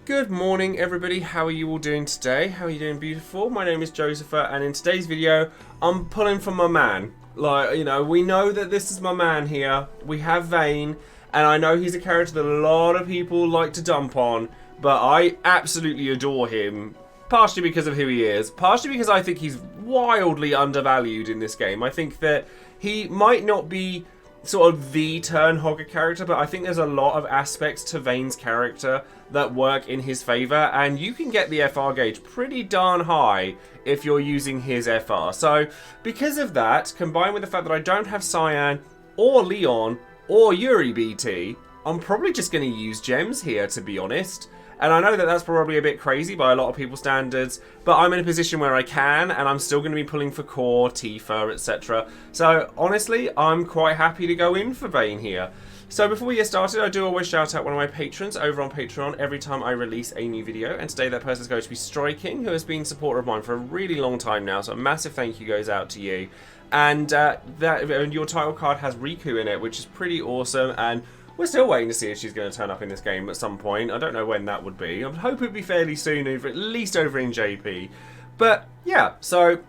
Good morning everybody, how are you all doing today? How are you doing, beautiful? My name is Joesephyr, and in today's video I'm pulling for my man. Like, you know, we know that this is my man here. We have Vayne, and I know he's a character that a lot of people like to dump on, but I absolutely adore him. Partially because of who he is, partially because I think he's wildly undervalued in this game. I think that he might not be sort of the turn hogger character, but I think there's a lot of aspects to Vayne's character that work in his favour, and you can get the FR gauge pretty darn high if you're using his FR. So because of that, combined with the fact that I don't have Cyan or Leon or Yuri BT, I'm probably just going to use gems here, to be honest. And I know that that's probably a bit crazy by a lot of people's standards, but I'm in a position where I can, and I'm still going to be pulling for core, Tifa, etc. So honestly, I'm quite happy to go in for Vayne here. So before we get started, I do always shout out one of my patrons over on Patreon every time I release a new video, and today that person is going to be Striking, who has been a supporter of mine for a really long time now, so a massive thank you goes out to you. And your title card has Riku in it, which is pretty awesome, and we're still waiting to see if she's going to turn up in this game at some point. I don't know when that would be. I hope it'd be fairly soon, at least over in JP. But yeah, so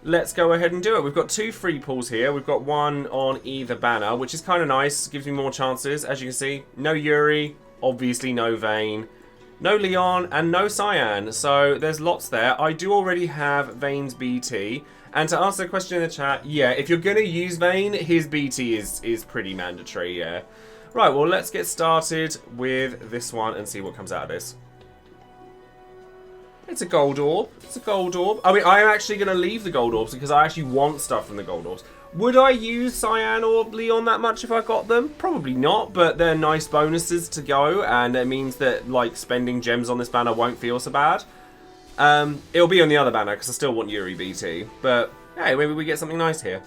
let's go ahead and do it. We've got two free pulls here. We've got one on either banner, which is kind of nice. Gives me more chances. As you can see, no Yuri, obviously no Vayne, no Leon, and no Cyan. So there's lots there. I do already have Vayne's BT. And to answer the question in the chat, yeah, if you're going to use Vayne, his BT is pretty mandatory, yeah. Right, well, let's get started with this one and see what comes out of this. It's a gold orb. It's a gold orb. I mean, I'm actually going to leave the gold orbs because I actually want stuff from the gold orbs. Would I use Cyan or Leon that much if I got them? Probably not, but they're nice bonuses to go, and it means that, like, spending gems on this banner won't feel so bad. It'll be on the other banner because I still want Yuri BT, but hey, maybe we get something nice here.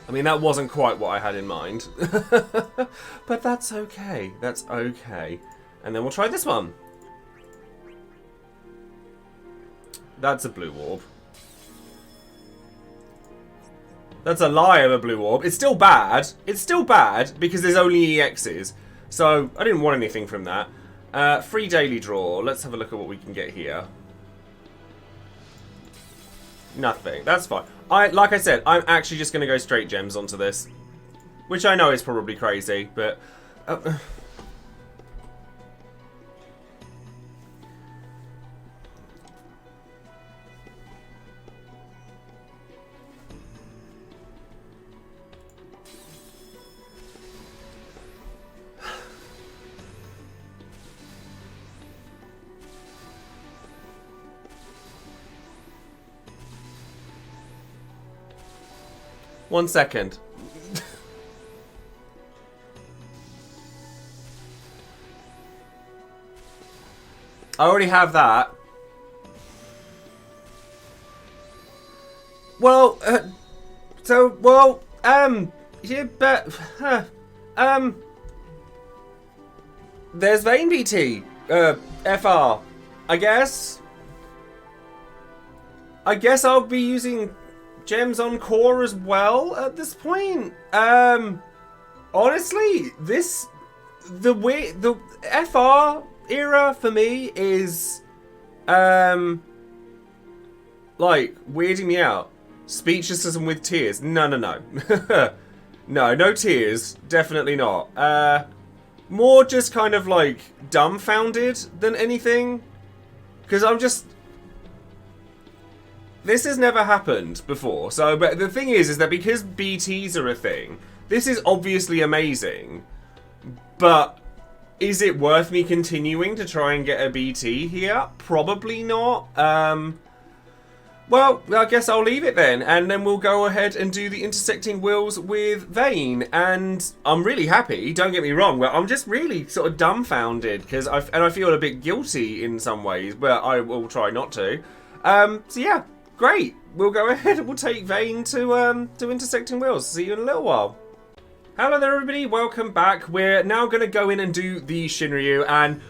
I mean, that wasn't quite what I had in mind. But that's okay. That's okay. And then we'll try this one. That's a blue orb. That's a lie of a blue orb. It's still bad. It's still bad because there's only EXs. So I didn't want anything from that. Free daily draw. Let's have a look at what we can get here. Nothing. That's fine. Like I said, I'm actually just going to go straight gems onto this. Which I know is probably crazy, but... 1 second. I already have that. Well, yeah, but, there's Vayne BT, FR, I guess. I guess I'll be using gems on core as well at this point. Honestly, the FR era for me is like weirding me out. Speechlessness with tears. No. No tears. Definitely not. More just kind of like dumbfounded than anything. Because I'm just... This has never happened before. So, but the thing is that because BTs are a thing, this is obviously amazing. But is it worth me continuing to try and get a BT here? Probably not. Well, I guess I'll leave it then, and then we'll go ahead and do the intersecting wills with Vayne. And I'm really happy, don't get me wrong, but I'm just really sort of dumbfounded because I feel a bit guilty in some ways, but I will try not to. So yeah, great. We'll go ahead and we'll take Vayne to intersecting wills. See you in a little while. Hello there, everybody. Welcome back. We're now going to go in and do the Shinryu, and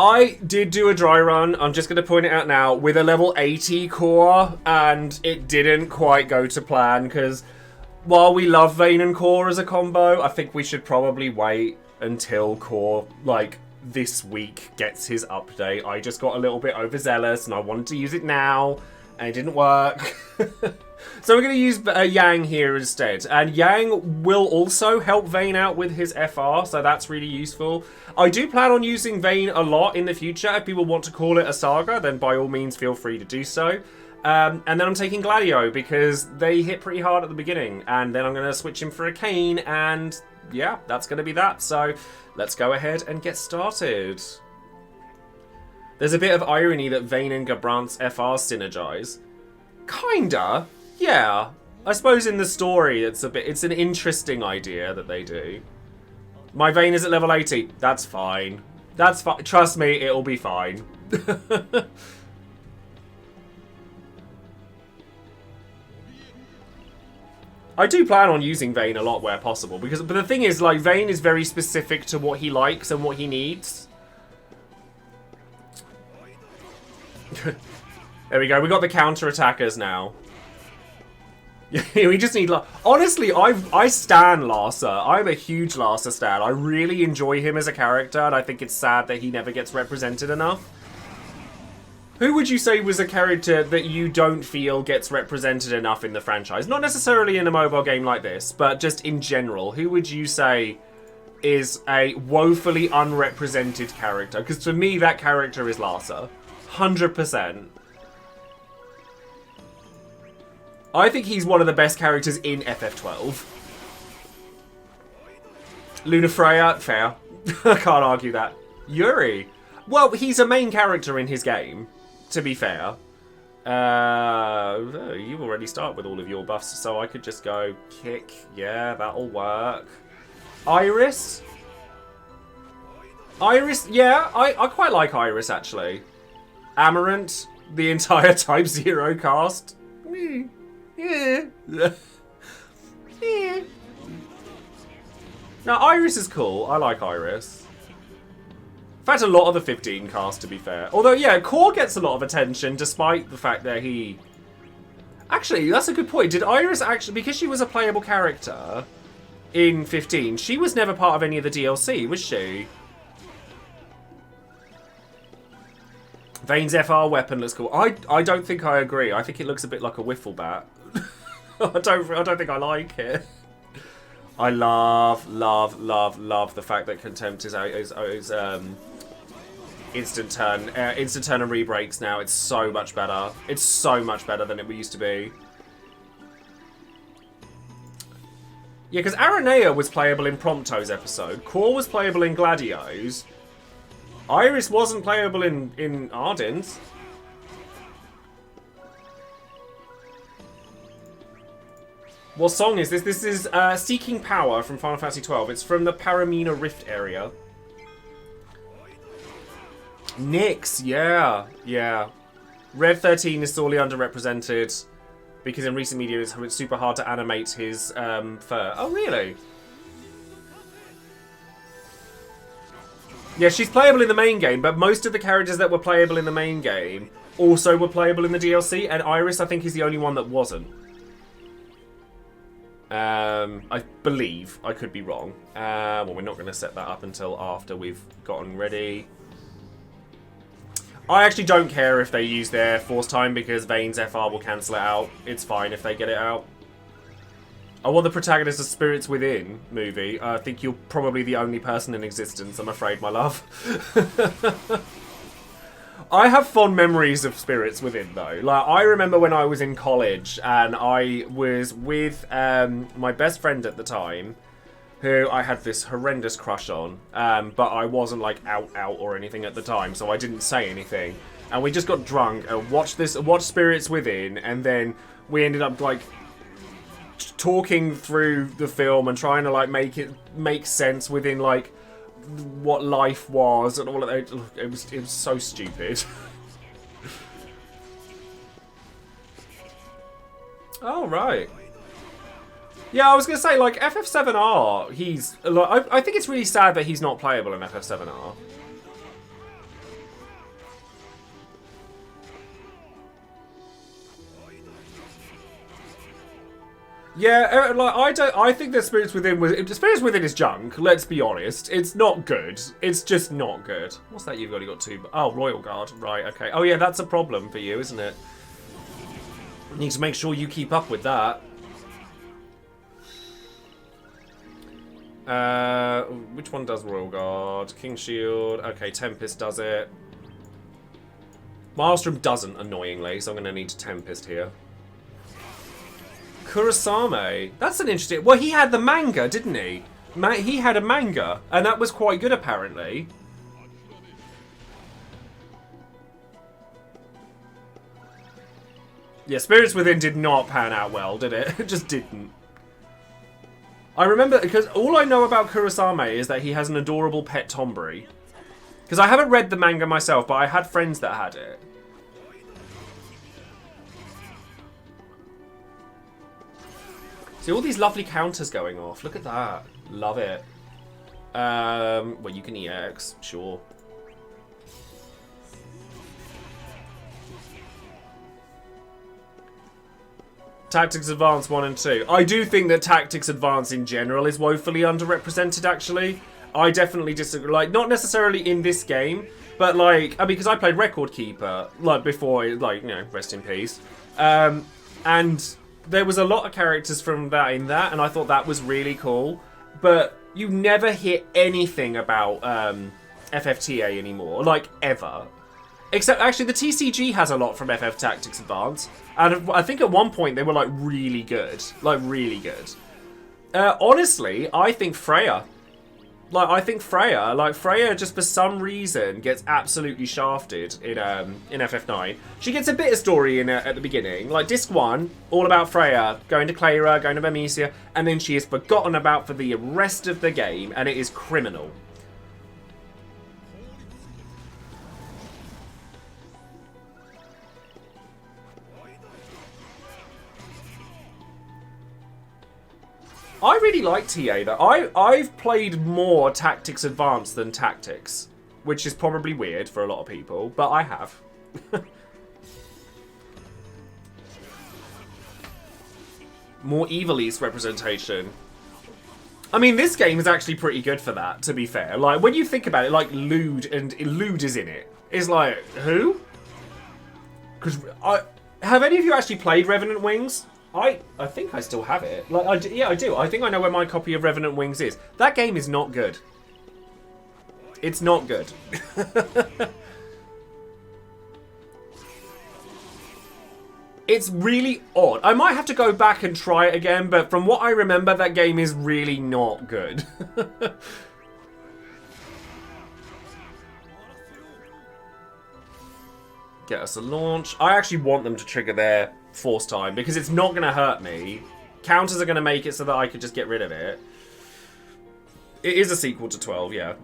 I did do a dry run, I'm just going to point it out now, with a level 80 core, and it didn't quite go to plan, because while we love Vayne and core as a combo, I think we should probably wait until Core, like, this week gets his update. I just got a little bit overzealous and I wanted to use it now, and it didn't work. So we're going to use Yang here instead. And Yang will also help Vayne out with his FR, so that's really useful. I do plan on using Vayne a lot in the future. If people want to call it a saga, then by all means feel free to do so. And then I'm taking Gladio because they hit pretty hard at the beginning. And then I'm going to switch him for a Cane, and yeah, that's going to be that. So let's go ahead and get started. There's a bit of irony that Vayne and Gabrant's FR synergize. Kinda. Yeah, I suppose in the story it's an interesting idea that they do. My Vayne is at level 80. That's fine. That's fine. Trust me, it'll be fine. I do plan on using Vayne a lot where possible, but the thing is, like, Vayne is very specific to what he likes and what he needs. There we go. We got the counter-attackers now. We just need... Honestly, I stan Larsa. I'm a huge Larsa stan. I really enjoy him as a character, and I think it's sad that he never gets represented enough. Who would you say was a character that you don't feel gets represented enough in the franchise? Not necessarily in a mobile game like this, but just in general. Who would you say is a woefully unrepresented character? Because for me, that character is Larsa. 100%. I think he's one of the best characters in FF12. Luna Freya, fair. I can't argue that. Yuri. Well, he's a main character in his game, to be fair. You already start with all of your buffs, so I could just go kick. Yeah, that'll work. Iris? Iris, yeah, I quite like Iris, actually. Amarant, the entire Type 0 cast. Yeah. Yeah. Now, Iris is cool. I like Iris. In fact, a lot of the 15 cast, to be fair. Although, yeah, Core gets a lot of attention, despite the fact that he... Actually, that's a good point. Did Iris actually... Because she was a playable character in 15, she was never part of any of the DLC, was she? Vayne's FR weapon looks cool. I don't think I agree. I think it looks a bit like a wiffle bat. I don't think I like it. I love the fact that Contempt is instant turn and re-breaks now. It's so much better. It's so much better than it used to be. Yeah, because Aranea was playable in Prompto's episode. Core was playable in Gladio's. Iris wasn't playable in Arden's. What song is this? This is Seeking Power from Final Fantasy XII. It's from the Paramina Rift area. Nyx, yeah. Red 13 is sorely underrepresented because in recent media it's super hard to animate his fur. Oh, really? Yeah, she's playable in the main game, but most of the characters that were playable in the main game also were playable in the DLC, and Iris, I think, is the only one that wasn't. I believe. I could be wrong. Well, we're not going to set that up until after we've gotten ready. I actually don't care if they use their Force Time because Vayne's FR will cancel it out. It's fine if they get it out. I want the protagonist of Spirits Within movie. I think you're probably the only person in existence, I'm afraid, my love. I have fond memories of Spirits Within, though. Like, I remember when I was in college and I was with my best friend at the time, who I had this horrendous crush on, but I wasn't, like, out or anything at the time, so I didn't say anything. And we just got drunk and watched Spirits Within, and then we ended up, like, talking through the film and trying to, like, make sense within, like, what life was and all of that. It was so stupid. Oh, right. Yeah, I was gonna say, like, FF7R, he's... Like, I think it's really sad that he's not playable in FF7R. Yeah, like I don't. I think that Spirits Within is junk. Let's be honest. It's not good. It's just not good. What's that you've got two? Oh, Royal Guard. Right. Okay. Oh yeah, that's a problem for you, isn't it? You need to make sure you keep up with that. Which one does Royal Guard? King Shield. Okay, Tempest does it. Maelstrom doesn't, annoyingly, so I'm going to need to Tempest here. Kurosame. That's an interesting... Well, he had the manga, didn't he? He had a manga, and that was quite good, apparently. Yeah, Spirits Within did not pan out well, did it? It just didn't. I remember, because all I know about Kurosame is that he has an adorable pet Tombury. Because I haven't read the manga myself, but I had friends that had it. See, all these lovely counters going off. Look at that. Love it. Well, you can EX, sure. Tactics Advance 1 and 2. I do think that Tactics Advance in general is woefully underrepresented, actually. I definitely disagree. Like, not necessarily in this game, but like, I mean, because I played Record Keeper, like, before, like, you know, rest in peace. And there was a lot of characters from that in that, and I thought that was really cool. But you never hear anything about FFTA anymore, like, ever. Except, actually, the TCG has a lot from FF Tactics Advance. And I think at one point they were, like, really good. Like, really good. Honestly, I think Freya. Like, Freya just for some reason gets absolutely shafted in FF9. She gets a bit of story in at the beginning. Like, Disc 1, all about Freya, going to Clara, going to Bermesia, and then she is forgotten about for the rest of the game, and it is criminal. I really like TA though. I've played more Tactics Advanced than Tactics, which is probably weird for a lot of people, but I have. More Evil East representation. I mean, this game is actually pretty good for that, to be fair. Like, when you think about it, like, Lude is in it. It's like, who? Because have any of you actually played Revenant Wings? I think I still have it. Like, yeah, I do. I think I know where my copy of Revenant Wings is. That game is not good. It's not good. It's really odd. I might have to go back and try it again, but from what I remember, that game is really not good. Get us a launch. I actually want them to trigger their force time because it's not going to hurt me. Counters are going to make it so that I could just get rid of it. It is a sequel to 12, yeah.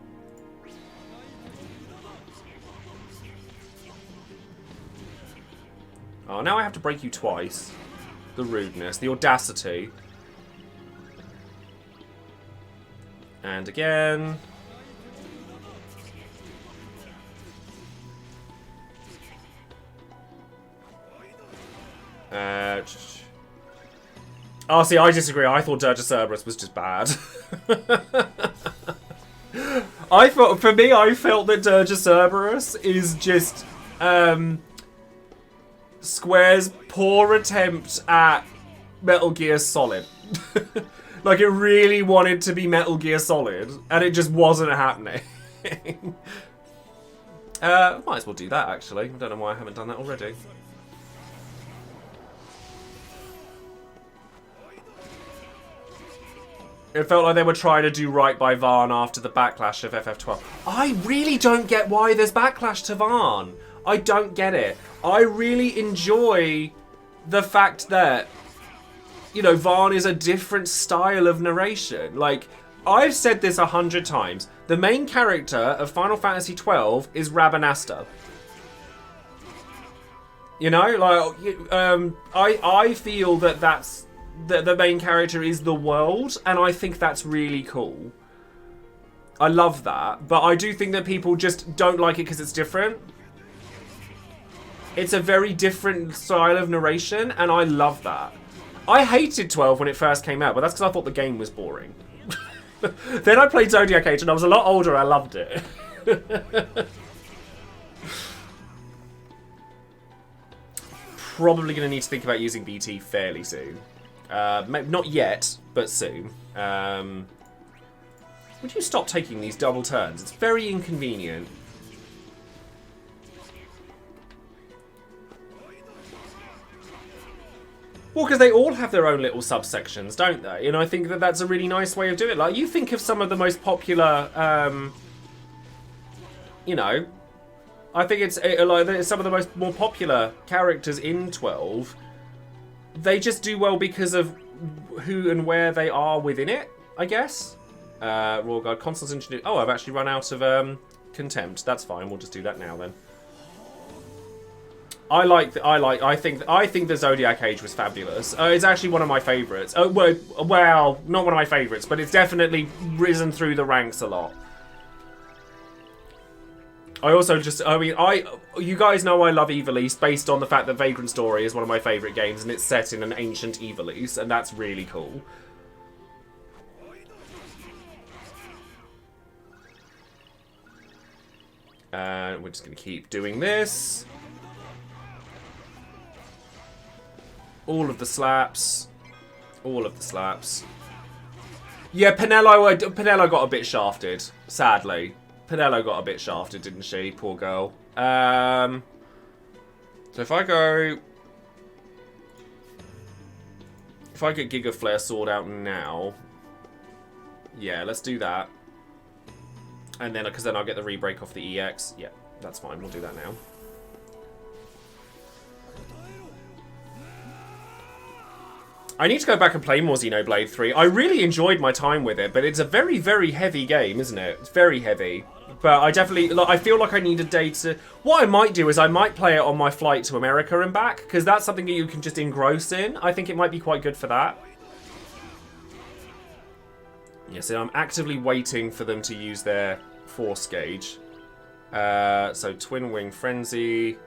Oh, now I have to break you twice. The rudeness, the audacity. And again. Oh, see, I disagree. I thought Dirge Cerberus was just bad. I felt that Dirge Cerberus is just Square's poor attempt at Metal Gear Solid. Like, it really wanted to be Metal Gear Solid, and it just wasn't happening. Might as well do that, actually. I don't know why I haven't done that already. It felt like they were trying to do right by Vayne after the backlash of FF12. I really don't get why there's backlash to Vayne. I don't get it. I really enjoy the fact that, you know, Vayne is a different style of narration. Like, I've said this 100 times. The main character of Final Fantasy XII is Rabanasta. You know, like, I feel that that's the main character is the world, and I think that's really cool. I love that, but I do think that people just don't like it because it's different. It's a very different style of narration, and I love that. I hated 12 when it first came out, but that's because I thought the game was boring. Then I played Zodiac Age and I was a lot older and I loved it. Probably going to need to think about using BT fairly soon. Not yet, but soon. Would you stop taking these double turns? It's very inconvenient. Well, because they all have their own little subsections, don't they? And I think that that's a really nice way of doing it. Like, you think of some of the most popular, you know, I think it's like some of the more popular characters in 12. They just do well because of who and where they are within it, I guess. Royal Guard, Consuls introduced. Oh, I've actually run out of Contempt. That's fine. We'll just do that now then. I think the Zodiac Age was fabulous. It's actually one of my favourites. Well, not one of my favourites, but it's definitely risen through the ranks a lot. I also you guys know I love Evil East based on the fact that Vagrant Story is one of my favourite games and it's set in an ancient Evil East, and that's really cool. And we're just going to keep doing this. All of the slaps. All of the slaps. Yeah, Pinello got a bit shafted, sadly. Pinello got a bit shafted, didn't she? Poor girl. So if I go... If I get Giga Flare Sword out now... Yeah, let's do that. And then, because then I'll get the rebreak off the EX. Yeah, that's fine. We'll do that now. I need to go back and play more Xenoblade 3. I really enjoyed my time with it, but it's a very, very heavy game, isn't it? It's very heavy. But I definitely, I feel like I need a day to... What I might do is I might play it on my flight to America and back, because that's something that you can just engross in. I think it might be quite good for that. Yeah, so I'm actively waiting for them to use their force gauge. So Twin Wing Frenzy.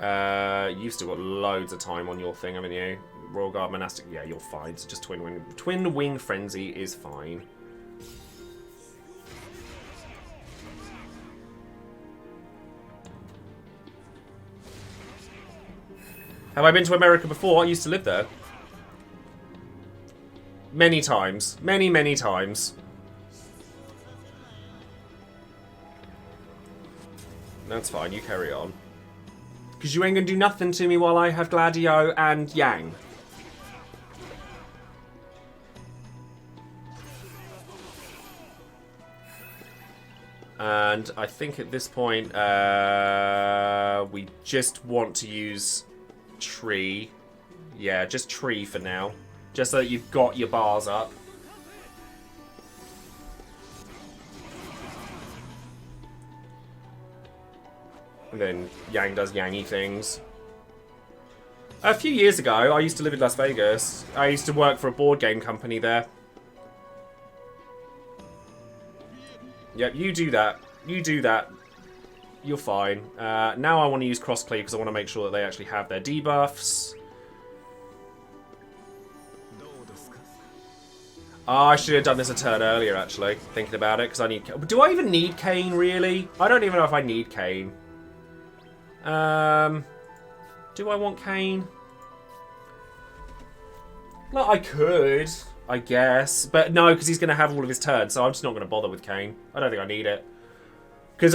You've still got loads of time on your thing, haven't you? Royal Guard Monastic, yeah, you're fine. It's just Twin Wing Frenzy is fine. Have I been to America before? I used to live there. Many times. Many, many times. That's fine, you carry on. Because you ain't gonna do nothing to me while I have Gladio and Yang. And I think at this point, we just want to use Tree. Yeah, just Tree for now. Just so that you've got your bars up. And then Yang does Yangy things. A few years ago, I used to live in Las Vegas. I used to work for a board game company there. Yep, you do that. You do that. You're fine. Now I want to use crossplay because I want to make sure that they actually have their debuffs. Oh, I should have done this a turn earlier, actually, thinking about it, because I need... Do I even need Kane, really? I don't even know if I need Kane. Do I want Kane? Well, I could, I guess. But no, because he's going to have all of his turns, so I'm just not going to bother with Kane. I don't think I need it. Because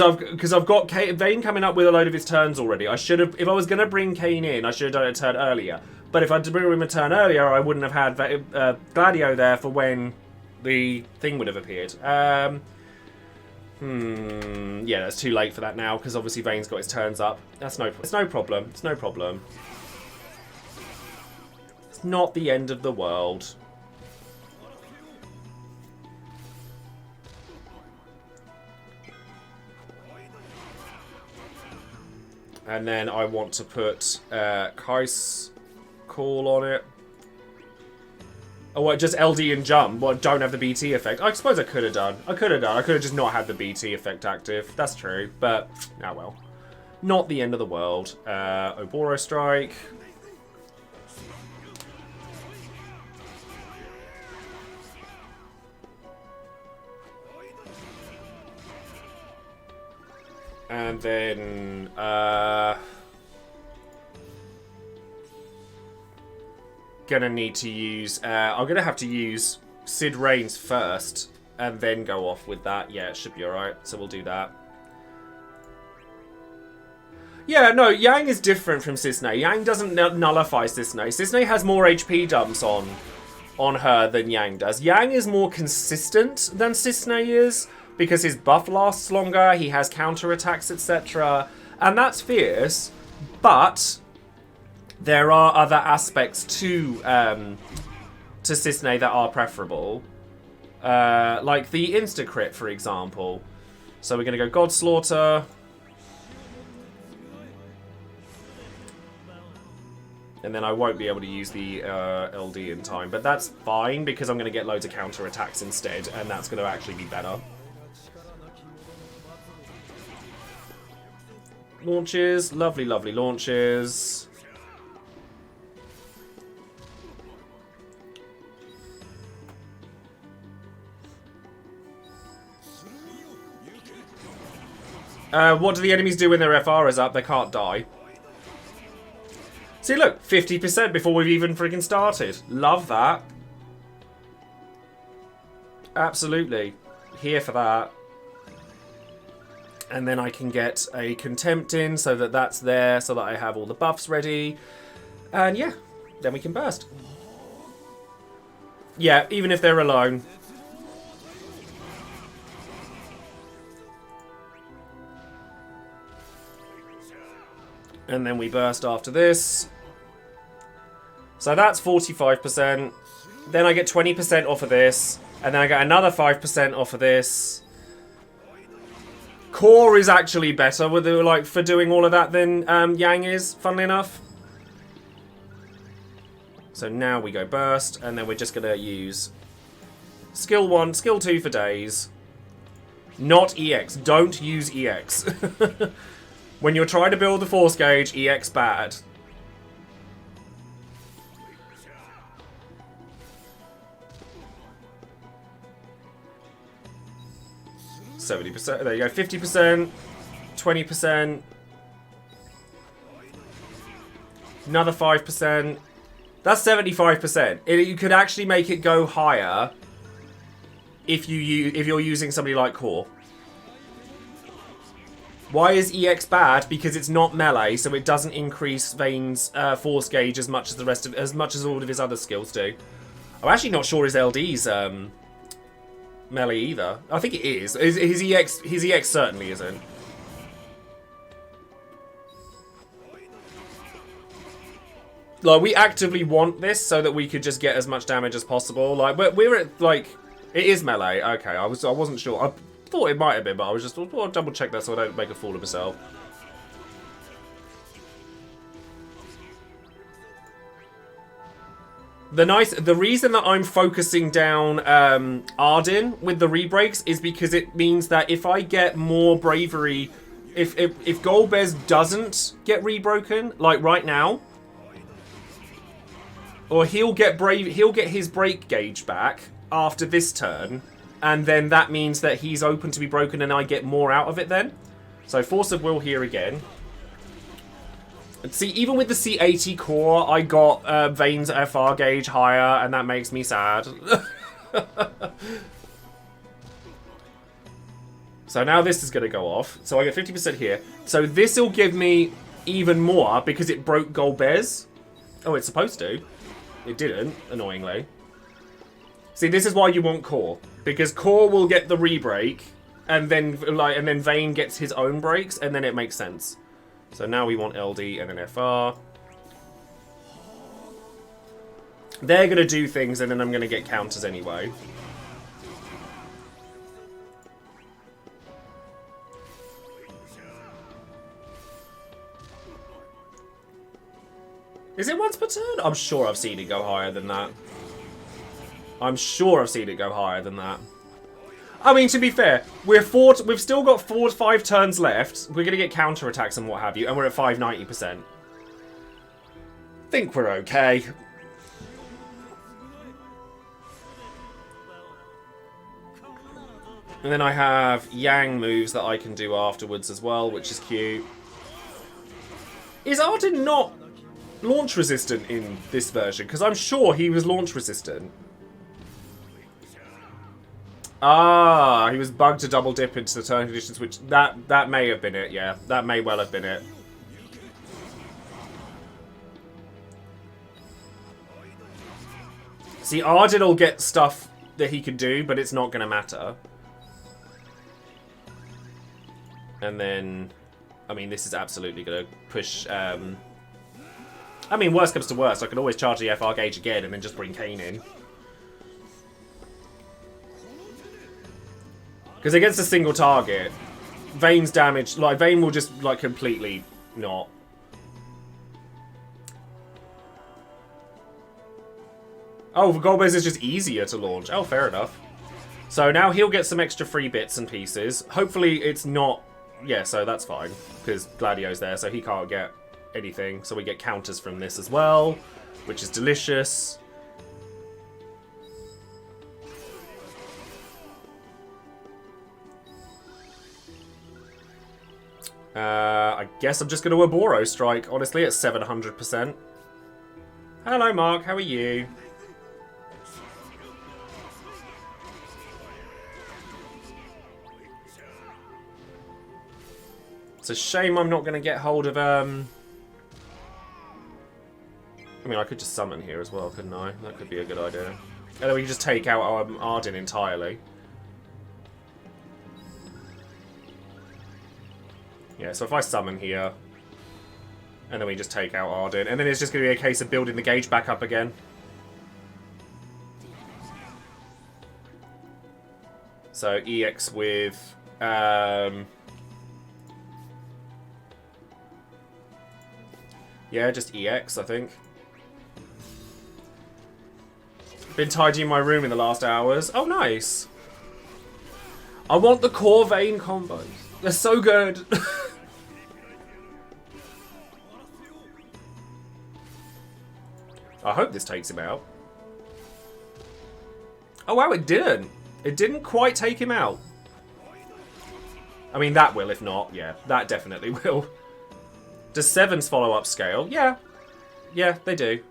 I've got Vayne coming up with a load of his turns already. I should have... If I was going to bring Kane in, I should have done it a turn earlier. But if I'd bring him a turn earlier, I wouldn't have had Gladio there for when the thing would have appeared. Yeah, that's too late for that now, because obviously Vayne's got his turns up. It's no problem. It's no problem. It's not the end of the world. And then I want to put Kai's Call on it. Oh, what, just LD and jump? What, don't have the BT effect? I suppose I could have done. I could have just not had the BT effect active. That's true, but, oh well. Not the end of the world. Oboro Strike. And then, gonna need to use, I'm gonna have to use Sid Reigns first, and then go off with that. Yeah, it should be alright, so we'll do that. Yeah, no, Yang is different from Sisney. Yang doesn't nullify Sisney. Sisney has more HP dumps on her than Yang does. Yang is more consistent than Sisney is, because his buff lasts longer, he has counterattacks, etc. And that's fierce, but there are other aspects to Sisney that are preferable. Like the insta-crit, for example. So we're going to go God Slaughter. And then I won't be able to use the LD in time. But that's fine, because I'm going to get loads of counterattacks instead. And that's going to actually be better. Launches. Lovely, lovely launches. What do the enemies do when their FR is up? They can't die. See, look, 50% before we've even freaking started. Love that. Absolutely. Here for that. And then I can get a Contempt in so that that's there, so that I have all the buffs ready. And yeah, then we can burst. Yeah, even if they're alone. And then we burst after this. So that's 45%. Then I get 20% off of this. And then I get another 5% off of this. Core is actually better with the, for doing all of that than Yang is, funnily enough. So now we go burst, and then we're just going to use skill 1, skill 2 for days. Not EX. Don't use EX. When you're trying to build the force gauge, EX bad. %. There you go. 50%. 20%. Another 5%. That's 75%. You could actually make it go higher if you're using somebody like Core. Why is EX bad? Because it's not melee, so it doesn't increase Vayne's force gauge as much as all of his other skills do. I'm actually not sure his LD's melee either. I think it is. His EX certainly isn't. Like, we actively want this so that we could just get as much damage as possible. Like, we're at, like, it is melee. Okay, I wasn't sure. I thought it might have been, but I was just, I'll double check that so I don't make a fool of myself. The reason that I'm focusing down Arden with the rebreaks is because it means that if I get more bravery, if Golbez doesn't get rebroken, like right now, or he'll get his break gauge back after this turn, and then that means that he's open to be broken and I get more out of it then. So Force of Will here again. And see, even with the C80 core, I got Vayne's FR gauge higher, and that makes me sad. So now this is going to go off. So I get 50% here. So this will give me even more because it broke Golbez. Oh, it's supposed to. It didn't, annoyingly. See, this is why you want Core. Because Core will get the rebreak, and then Vayne gets his own breaks, and then it makes sense. So now we want LD and then FR. They're going to do things, and then I'm going to get counters anyway. Is it once per turn? I'm sure I've seen it go higher than that. I'm sure I've seen it go higher than that. I mean, to be fair, we've still got 4 to 5 turns left. We're going to get counterattacks and what have you, and we're at 590%. Think we're okay. And then I have Yang moves that I can do afterwards as well, which is cute. Is Arden not launch resistant in this version? Because I'm sure he was launch resistant. Ah, he was bugged to double dip into the turn conditions, which that may have been it, yeah. That may well have been it. See, Arden will get stuff that he can do, but it's not going to matter. And then, I mean, this is absolutely going to push... I mean, worst comes to worst, I can always charge the FR gauge again and then just bring Kane in. Because against a single target, Vayne's damage... Like, Vayne will just, like, completely not... Oh, Golbez is just easier to launch. Oh, fair enough. So now he'll get some extra free bits and pieces. Hopefully it's not... Yeah, so that's fine. Because Gladio's there, so he can't get anything. So we get counters from this as well, which is delicious. I guess I'm just going to Aboro strike, honestly, at 700%. Hello, Mark. How are you? It's a shame I'm not going to get hold of, I mean, I could just summon here as well, couldn't I? That could be a good idea. And then we can just take out Arden entirely. Yeah, so if I summon here, and then we just take out Arden, and then it's just going to be a case of building the gauge back up again. So EX with... yeah, just EX, I think. Been tidying my room in the last hours. Oh, nice. I want the core Vayne combos. They're so good. I hope this takes him out. Oh, wow, it didn't. It didn't quite take him out. I mean, that will, if not. Yeah, that definitely will. Does Sevens follow up scale? Yeah. Yeah, they do.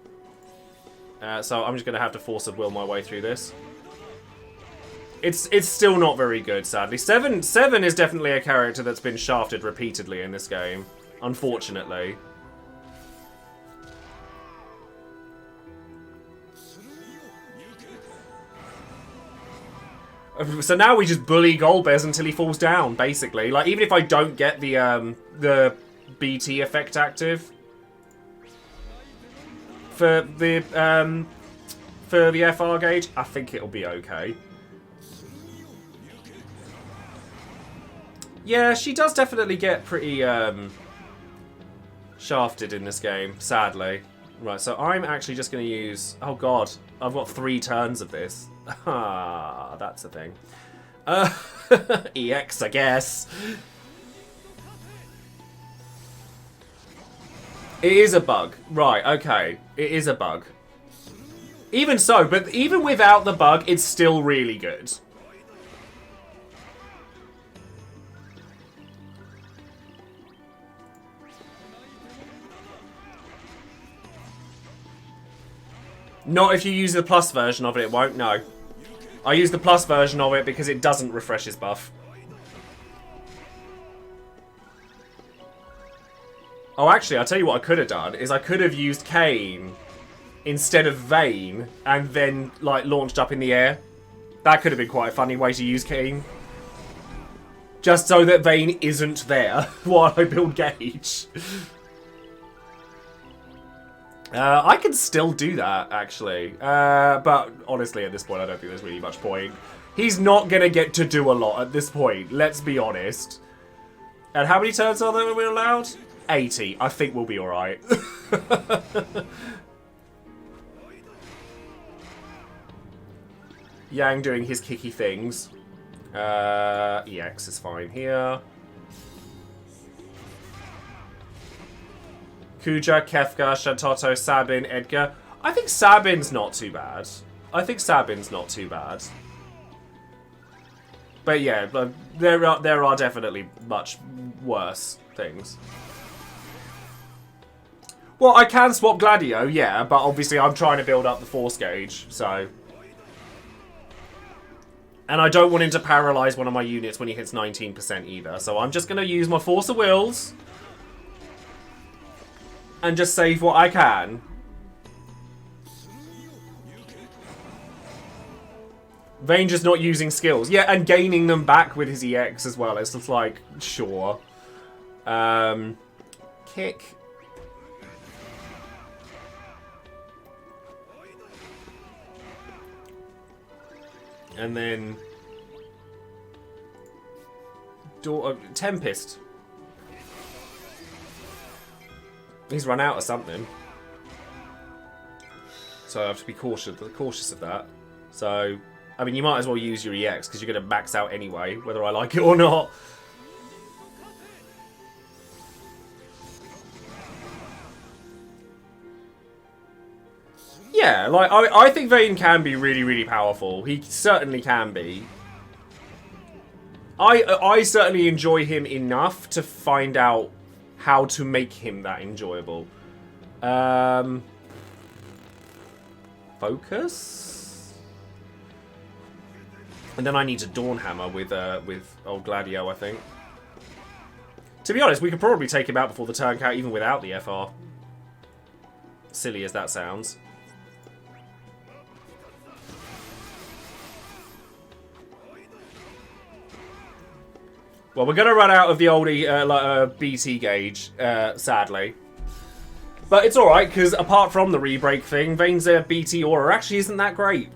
So I'm just going to have to force of will my way through this. It's still not very good, sadly. Seven is definitely a character that's been shafted repeatedly in this game, unfortunately. So now we just bully Golbez until he falls down, basically. Like, even if I don't get the BT effect active for the FR gauge, I think it'll be okay. Yeah, she does definitely get pretty shafted in this game, sadly. Right, so I'm actually just going to use... Oh god, I've got 3 turns of this. Ah, that's the thing. EX, I guess. It is a bug. Right, okay. It is a bug. Even so, but even without the bug, it's still really good. Not if you use the plus version of it, it won't, no. I use the plus version of it because it doesn't refresh his buff. Oh, actually, I'll tell you what I could have done, is I could have used Kane instead of Vayne, and then, like, launched up in the air. That could have been quite a funny way to use Kane. Just so that Vayne isn't there while I build Gauge. I can still do that, actually. But honestly, at this point, I don't think there's really much point. He's not going to get to do a lot at this point, let's be honest. And how many turns are there we're allowed? 80. I think we'll be alright. Yang doing his kicky things. EX is fine here. Kuja, Kefka, Shantoto, Sabin, Edgar. I think Sabin's not too bad. I think Sabin's not too bad. But yeah, there are definitely much worse things. Well, I can swap Gladio, yeah, but obviously I'm trying to build up the force gauge, so... And I don't want him to paralyze one of my units when he hits 19% either, so I'm just going to use my Force of Wills and just save what I can. Vayne just not using skills. Yeah, and gaining them back with his EX as well. It's just like, sure. Kick. And then... Tempest. He's run out of something. So I have to be cautious of that. So, I mean, you might as well use your EX, because you're going to max out anyway, whether I like it or not. Yeah, like, I think Vayne can be really, really powerful. He certainly can be. I certainly enjoy him enough to find out how to make him that enjoyable. Focus? And then I need to Dawnhammer with old Gladio, I think. To be honest, we could probably take him out before the turn count, even without the FR. Silly as that sounds. Well, we're going to run out of the oldie BT gauge, sadly. But it's alright, because apart from the re-break thing, Vayne's BT aura actually isn't that great.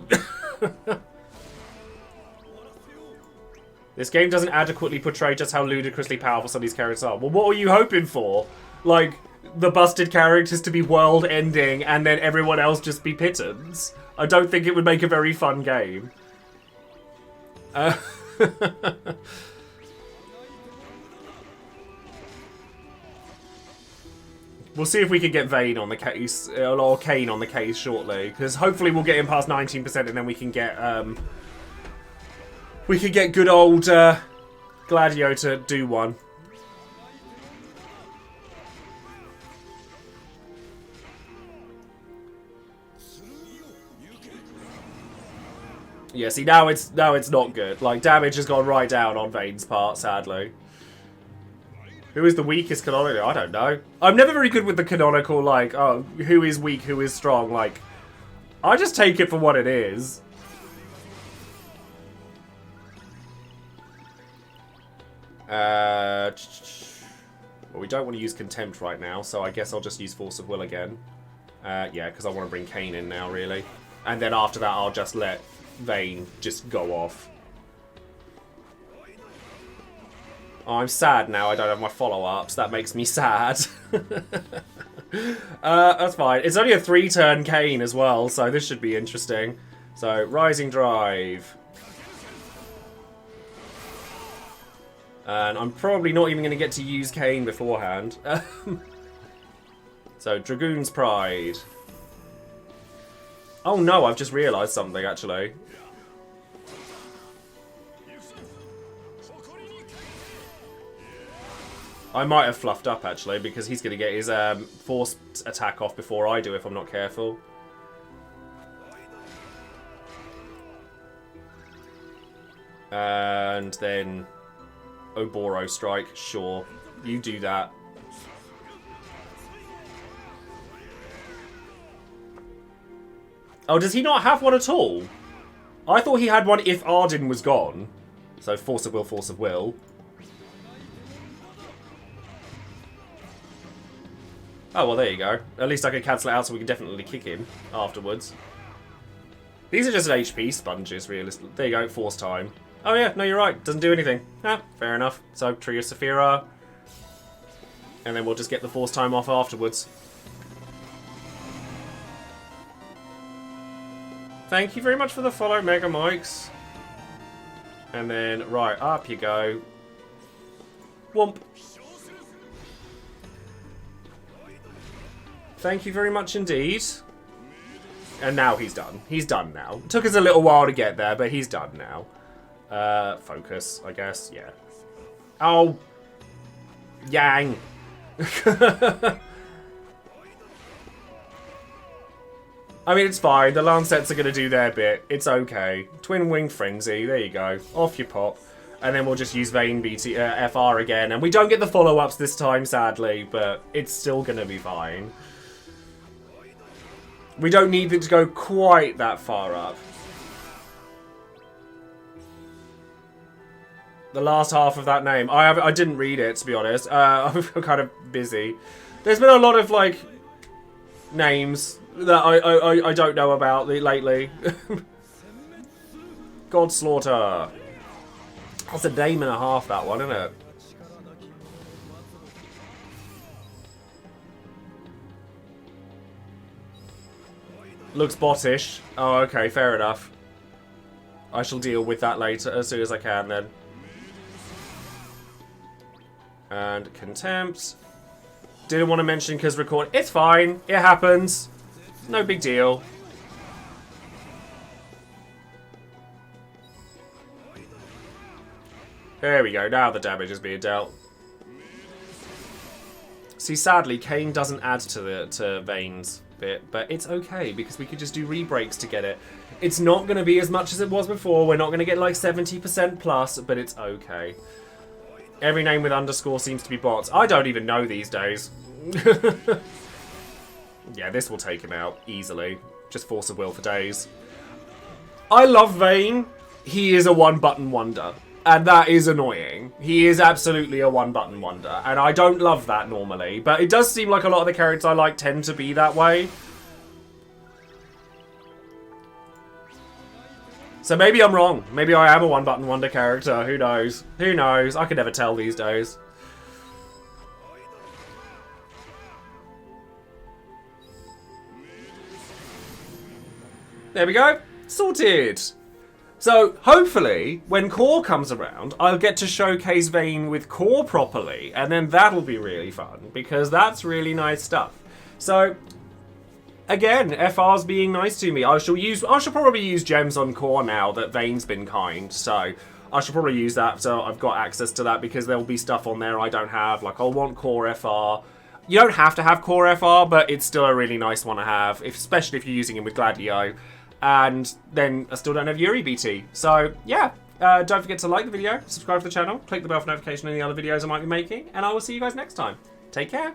This game doesn't adequately portray just how ludicrously powerful some of these characters are. Well, what were you hoping for? Like, the busted characters to be world-ending, and then everyone else just be pittance? I don't think it would make a very fun game. We'll see if we can get Vayne on the case, or Kane on the case shortly, because hopefully we'll get him past 19%, and then we can get good old Gladio to do one. Yeah, see now it's not good. Like, damage has gone right down on Vayne's part, sadly. Who is the weakest canonical? I don't know. I'm never very good with the canonical, like, oh, who is weak, who is strong. Like, I just take it for what it is. Well, we don't want to use Contempt right now, so I guess I'll just use Force of Will again. Yeah, because I want to bring Kane in now, really. And then after that, I'll just let Vayne just go off. Oh, I'm sad now I don't have my follow-ups. That makes me sad. That's fine. It's only a 3-turn Kane as well, so this should be interesting. So, Rising Drive. And I'm probably not even going to get to use Kane beforehand. So, Dragoon's Pride. Oh no, I've just realised something, actually. I might have fluffed up, actually, because he's going to get his force attack off before I do if I'm not careful. And then Oboro Strike, sure. You do that. Oh, does he not have one at all? I thought he had one if Arden was gone. So Force of Will, Force of Will. Oh, well, there you go. At least I can cancel it out so we can definitely kick him afterwards. These are just HP sponges, realistically. There you go, Force time. Oh, yeah, no, you're right. Doesn't do anything. Ah, fair enough. So, trigger Saphira. And then we'll just get the Force time off afterwards. Thank you very much for the follow, Mega Mikes. And then, right, up you go. Whomp. Thank you very much indeed. And now he's done. He's done now. Took us a little while to get there, but he's done now. Focus, I guess. Yeah. Oh. Yang. I mean, it's fine. The Lancets are going to do their bit. It's okay. Twin Wing Frenzy. There you go. Off you pop. And then we'll just use Vayne BT, FR again. And we don't get the follow-ups this time, sadly. But it's still going to be fine. We don't need it to go quite that far up. The last half of that name. I didn't read it, to be honest. I'm kind of busy. There's been a lot of, like, names that I don't know about lately. Godslaughter. That's a name and a half, that one, isn't it? Looks bottish. Oh, okay, fair enough. I shall deal with that later, as soon as I can, then. And Contempt. Didn't want to mention because record. It's fine. It happens. No big deal. There we go. Now the damage is being dealt. See, sadly, Kane doesn't add to Vayne's bit, but it's okay because we could just do rebreaks to get it. It's not going to be as much as it was before. We're not going to get like 70% plus, but it's okay. Every name with underscore seems to be bots. I don't even know these days. Yeah, this will take him out easily. Just force of will for days. I love Vayne. He is a one-button wonder. And that is annoying. He is absolutely a one-button wonder. And I don't love that normally. But it does seem like a lot of the characters I like tend to be that way. So maybe I'm wrong. Maybe I am a one-button wonder character. Who knows? Who knows? I can never tell these days. There we go. Sorted. So, hopefully, when Core comes around, I'll get to showcase Vayne with Core properly, and then that'll be really fun, because that's really nice stuff. So, again, FR's being nice to me. I shall probably use gems on Core now that Vayne's been kind, so I should probably use that so I've got access to that, because there'll be stuff on there I don't have, like I'll want Core FR. You don't have to have Core FR, but it's still a really nice one to have, especially if you're using him with Gladio. And then I still don't have Yuri BT. So, yeah. Don't forget to like the video, subscribe to the channel, click the bell for notification on any other videos I might be making, and I will see you guys next time. Take care.